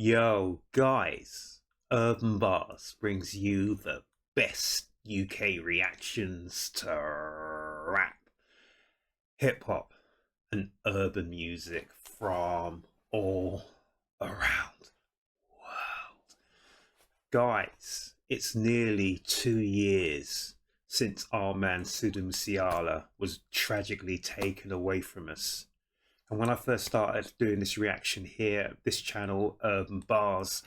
Yo, guys, Urban Bars brings you the best UK reactions to rap, hip hop, and urban music from all around the world. Guys, it's nearly 2 years since our man Sidhu Moose Wala was tragically taken away from us. And when I first started doing this reaction here, this channel, Urb'n Barz,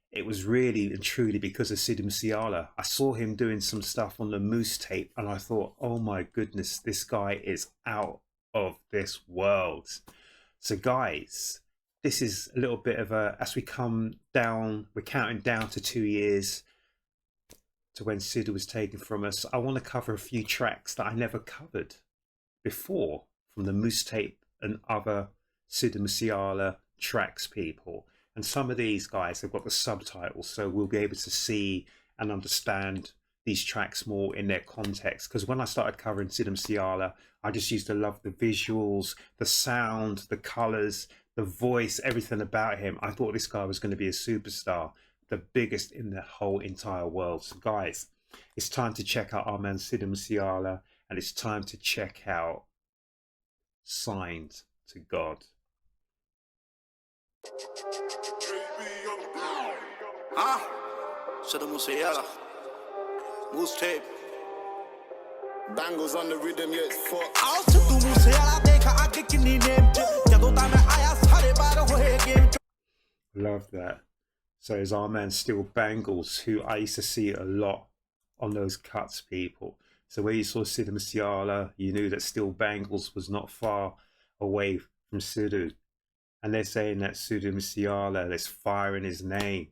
it was really and truly because of Sidhu Moose Wala. I saw him doing some stuff on the MooseTape and I thought, oh my goodness, this guy is out of this world. So guys, this is a little bit of a, as we come down, we're counting down to 2 years to when Sidhu was taken from us. I want to cover a few tracks that I never covered before from the MooseTape and other Sidhu Moose Wala tracks, people. And some of these guys have got the subtitles, so we'll be able to see and understand these tracks more in their context. Because when I started covering Sidhu Moose Wala, I just used to love the visuals, the sound, the colours, the voice, everything about him. I thought this guy was going to be a superstar, the biggest in the whole entire world. So guys, it's time to check out our man Sidhu Moose Wala, and it's time to check out Signed to God. Sidhu Moose Wala, MooseTape, Bangles on the rhythm, yeah, it's fuck. आओ सिद्धू मूसे वाला देखा आगे किन्नी name च जदों ता मैं आया सारे बार होए गेम च. Love that. So is our man Still Bangles, who I used to see a lot on those cuts, people. So where you saw Sidhu Moose Wala, you knew that Still Bangles was not far away from Sidhu. And they're saying that Sidhu Moose Wala, there's fire in his name.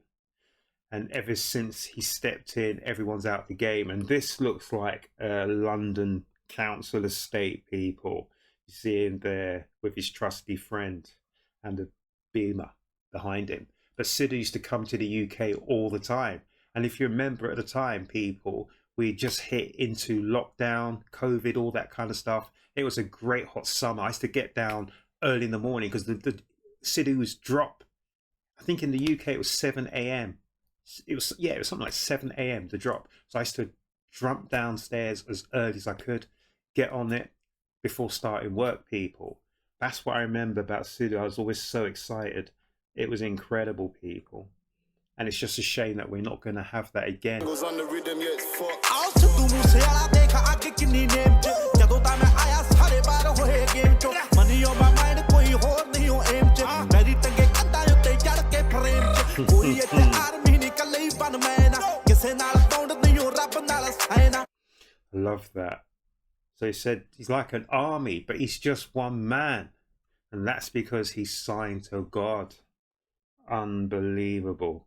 And ever since he stepped in, everyone's out the game. And this looks like a London council estate, people. You see him there with his trusty friend and the Beamer behind him. But Sidhu used to come to the UK all the time. And if you remember at the time, people, we just hit into lockdown, COVID, all that kind of stuff. It was a great hot summer. I used to get down early in the morning because the Sidhu's drop, I think in the UK it was 7 a.m. It was something like 7 a.m. the drop. So I used to jump downstairs as early as I could, get on it before starting work, people. That's what I remember about Sidhu. I was always so excited. It was incredible, people. And it's just a shame that we're not going to have that again. Bangles on the rhythm, yeah, it's fuck. आओ सिद्धू मूसे वाला देखा आगे किन्नी name च जदों ता मैं आया सारे बार होए गेम च. Money on my mind, कोई होर नहीं हो एम च. मेरी टंगे कंधा उत्ते चढ़ के फ्रेम च. कोई इत्थे आर्मी नहीं कल्ले ही बन मैं ना किसे नाल तौंड नहीं हो रब नाल Saina. I love that. So he said he's like an army, but he's just one man. And that's because he's signed to God. Unbelievable.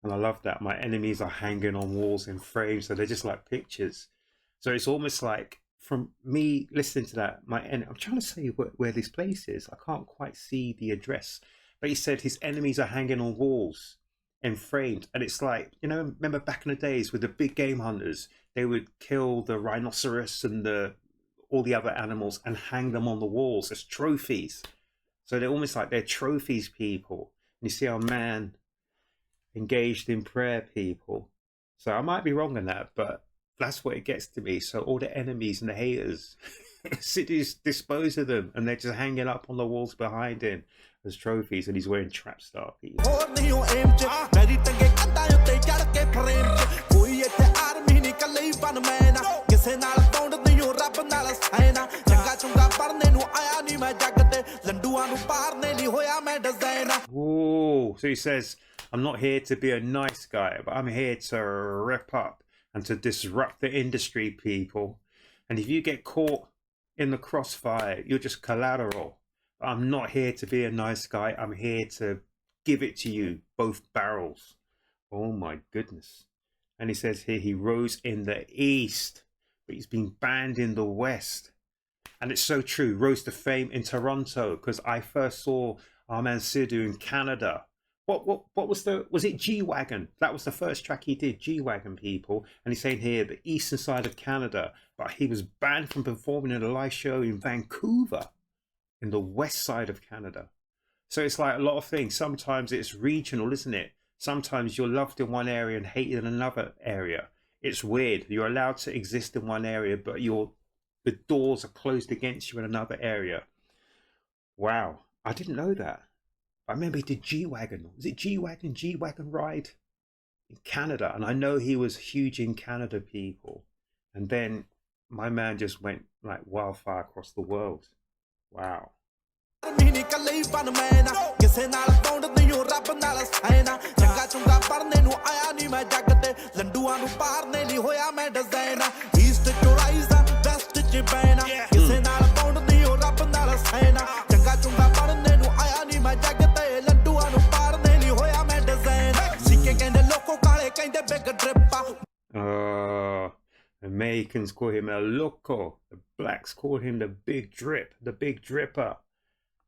And I love that. My enemies are hanging on walls in frames, so they're just like pictures. So it's almost like, from me listening to that, I'm trying to say where this place is. I can't quite see the address. But he said his enemies are hanging on walls and framed. And it's like, you know, remember back in the days with the big game hunters, they would kill the rhinoceros and all the other animals and hang them on the walls as trophies. So they're almost like they're trophies, people. And you see our man engaged in prayer, people. So I might be wrong in that, but that's what it gets to me. So all the enemies and the haters, Sidhu's disposed of them, and they're just hanging up on the walls behind him as trophies, and he's wearing trap star, people. होर नहीं हो M च. मेरी टंगे कंधा उत्ते चढ़ के फ्रेम च. कोई इत्थे आर्मी नहीं कल्ले ही बन मैं ना किसे नाल तौंड नहीं हो रब नाल साइना. चंगा चुंगा पढ़ने नु आया नहीं मैं जग ते लंडूआं नु पारने नहीं होया मैं डिजाइना. Whoa. So he says, I'm not here to be a nice guy, but I'm here to rip up and to disrupt the industry, people. And if you get caught in the crossfire, you're just collateral. But I'm not here to be a nice guy. I'm here to give it to you, both barrels. Oh my goodness. And he says here he rose in the East, but he's been banned in the West. And it's so true. Rose to fame in Toronto, because I first saw our man Sidhu in Canada. What was it G-Wagon? That was the first track he did, G-Wagon, people. And he's saying here, the eastern side of Canada, but he was banned from performing in a live show in Vancouver, in the west side of Canada. So it's like a lot of things. Sometimes it's regional, isn't it? Sometimes you're loved in one area and hated in another area. It's weird. You're allowed to exist in one area, but the doors are closed against you in another area. Wow, I didn't know that. I remember he did G-Wagon. Was it G-Wagon? G-Wagon Ride in Canada. And I know he was huge in Canada, people. And then my man just went like wildfire across the world. Wow. Americans call him a loco. The blacks call him the big drip, the big dripper.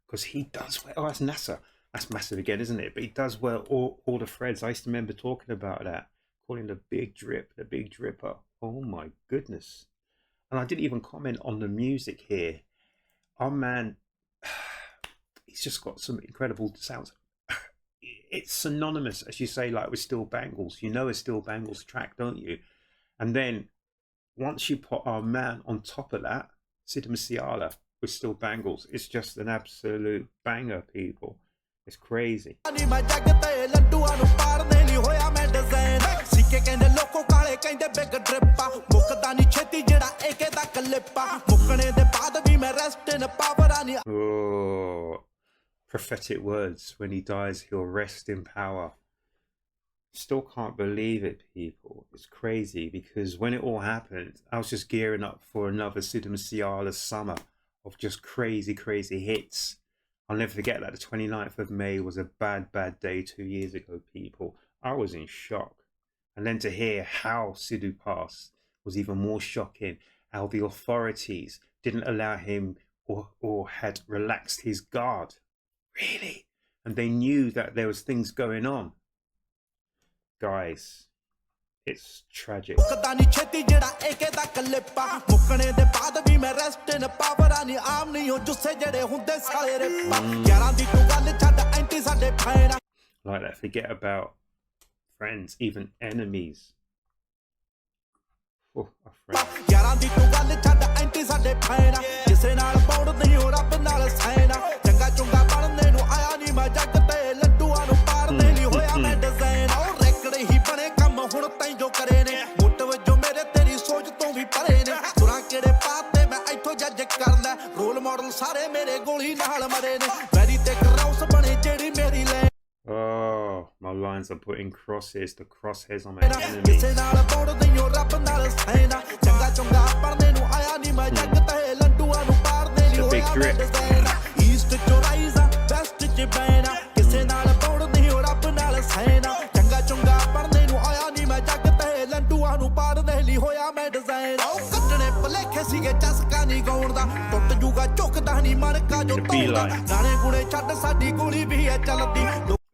Because he does wear, oh, that's NASA. That's massive again, isn't it? But he does wear all the threads. I used to remember talking about that. Calling the big drip, the big dripper. Oh my goodness. And I didn't even comment on the music here. Oh man, he's just got some incredible sounds. It's synonymous, as you say, like with Still Bangles. You know a Still Bangles track, don't you? And then once you put our man on top of that, Sidhu Moose Wala with Still Bangles, it's just an absolute banger, people. It's crazy. Oh, prophetic words. When he dies, he'll rest in power. Still can't believe it, people. It's crazy because when it all happened, I was just gearing up for another Sidhu Moose Wala summer of just crazy hits. I'll never forget that the 29th of May was a bad day 2 years ago, people. I was in shock. And then to hear how Sidhu passed was even more shocking. How the authorities didn't allow him or had relaxed his guard. Really? And they knew that there was things going on. Guys, it's tragic. Like that, forget about friends, even enemies. Oh, our friends. Oh, my lines are putting crosses, the crosshairs on my enemies. It's a big drip.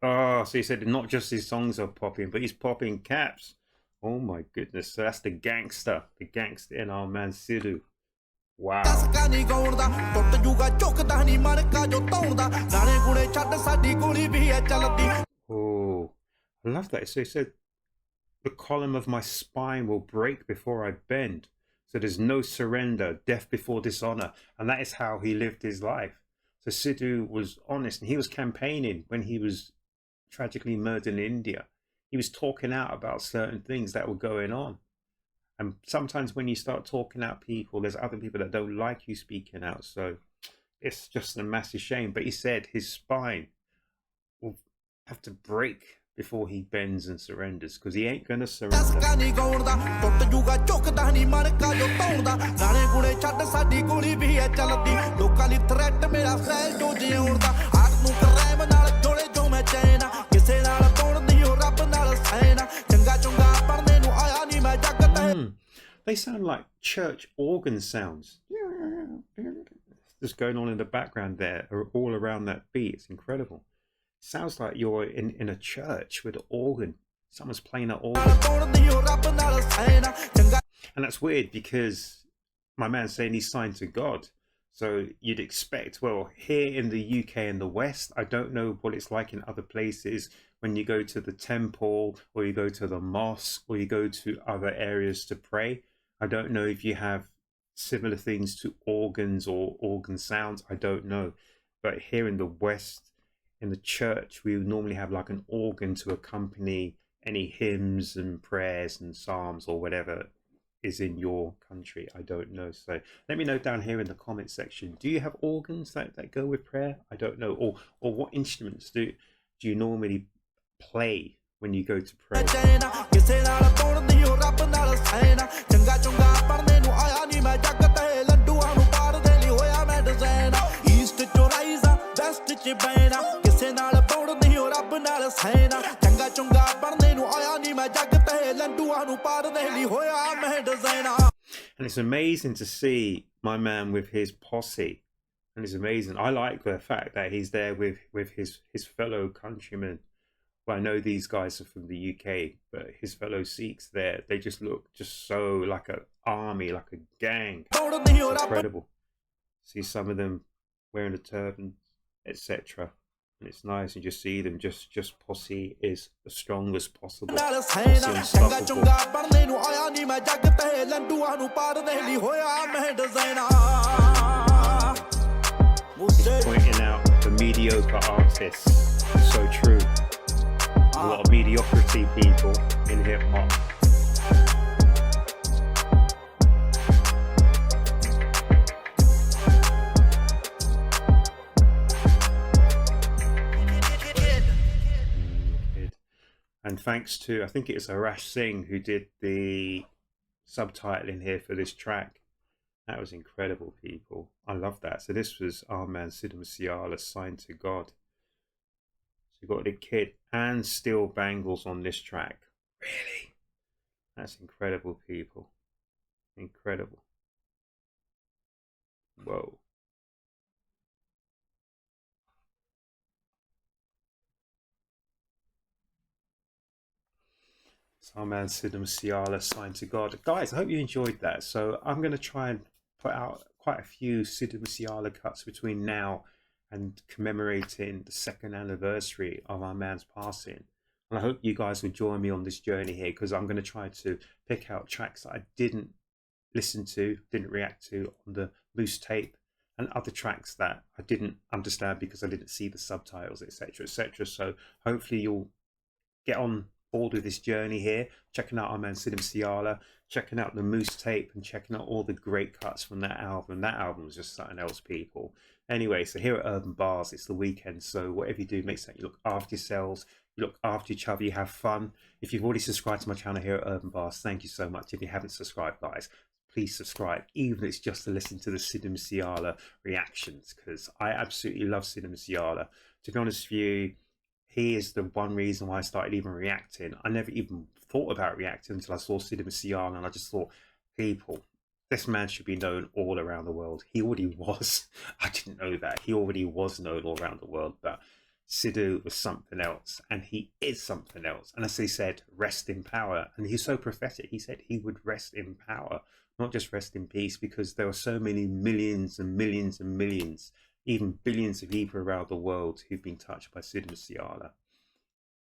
Oh, so he said not just his songs are popping, but he's popping caps. Oh my goodness. So that's the gangster in our man Sidhu. Wow. Oh, I love that. So he said, the column of my spine will break before I bend. So there's no surrender, death before dishonor. And that is how he lived his life. So Sidhu was honest, and he was campaigning when he was tragically murdered in India. He was talking out about certain things that were going on. And sometimes when you start talking out people, there's other people that don't like you speaking out. So it's just a massive shame. But he said his spine will have to break before he bends and surrenders, because he ain't gonna surrender. They sound like church organ sounds. Just going on in the background there, all around that beat. It's incredible. Sounds like you're in a church with an organ. Someone's playing an organ. And that's weird because my man's saying he's signed to God. So you'd expect, well, here in the UK and the West, I don't know what it's like in other places when you go to the temple or you go to the mosque or you go to other areas to pray. I don't know if you have similar things to organs or organ sounds. I don't know. But here in the West, in the church, we normally have like an organ to accompany any hymns and prayers and psalms or whatever is in your country. I don't know. So let me know down here in the comment section. Do you have organs that go with prayer? I don't know. Or what instruments do you normally play when you go to pray? And it's amazing to see my man with his posse, and it's amazing. I like the fact that he's there with his fellow countrymen. Well, I know these guys are from the UK, but his fellow Sikhs there, they just look just so like an army, like a gang. It's incredible. See some of them wearing a turban, etc. And it's nice, and just see them just posse is as strong as possible. Unstoppable. Pointing out the mediocre artists. So true. A lot of mediocrity people in hip hop. And thanks to, I think it's Arash Singh who did the subtitling here for this track. That was incredible, people. I love that. So this was our man Sidhu Moose Wala, Signed to God. So you got the kid and Steel Bangles on this track. Really? That's incredible, people. Incredible. Whoa. So our man Sidhu Moose Wala, Signed to God. Guys, I hope you enjoyed that. So I'm going to try and put out quite a few Sidhu Moose Wala cuts between now and commemorating the 2nd anniversary of our man's passing. And I hope you guys will join me on this journey here, because I'm going to try to pick out tracks that I didn't listen to, didn't react to on the MooseTape, and other tracks that I didn't understand because I didn't see the subtitles, etc, etc. So hopefully you'll get on board with this journey here, checking out our man Sidhu Moose Wala, checking out the MooseTape, and checking out all the great cuts from that album. That album was just something else, people. Anyway, so here at Urb'n Barz, it's the weekend, so whatever you do, make sure you look after yourselves, you look after each other, you have fun. If you've already subscribed to my channel here at Urb'n Barz, thank you so much. If you haven't subscribed, guys, please subscribe, even if it's just to listen to the Sidhu Moose Wala reactions, because I absolutely love Sidhu Moose Wala. To be honest with you, he is the one reason why I started even reacting. I never even thought about reacting until I saw Sidhu Moose Wala, and I just thought, people, this man should be known all around the world. He already was. I didn't know that. He already was known all around the world, but Sidhu was something else, and he is something else. And as he said, rest in power. And he's so prophetic. He said he would rest in power, not just rest in peace, because there are so many millions and millions and millions, even billions of people around the world who've been touched by Sidhu Moose Wala.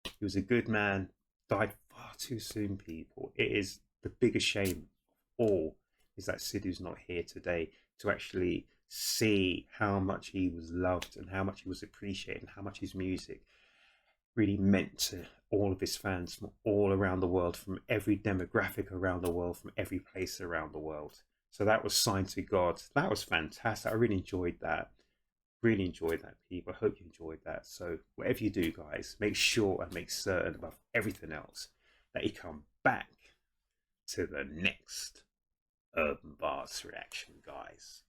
He was a good man, died far too soon, people. It is the biggest shame of all, is that Sidhu's not here today to actually see how much he was loved and how much he was appreciated and how much his music really meant to all of his fans from all around the world, from every demographic around the world, from every place around the world. So that was Signed to God. That was fantastic. I really enjoyed that. Really enjoyed that, people. I hope you enjoyed that. So whatever you do, guys, make sure and make certain above everything else that you come back to the next Urb'n Barz reaction, guys.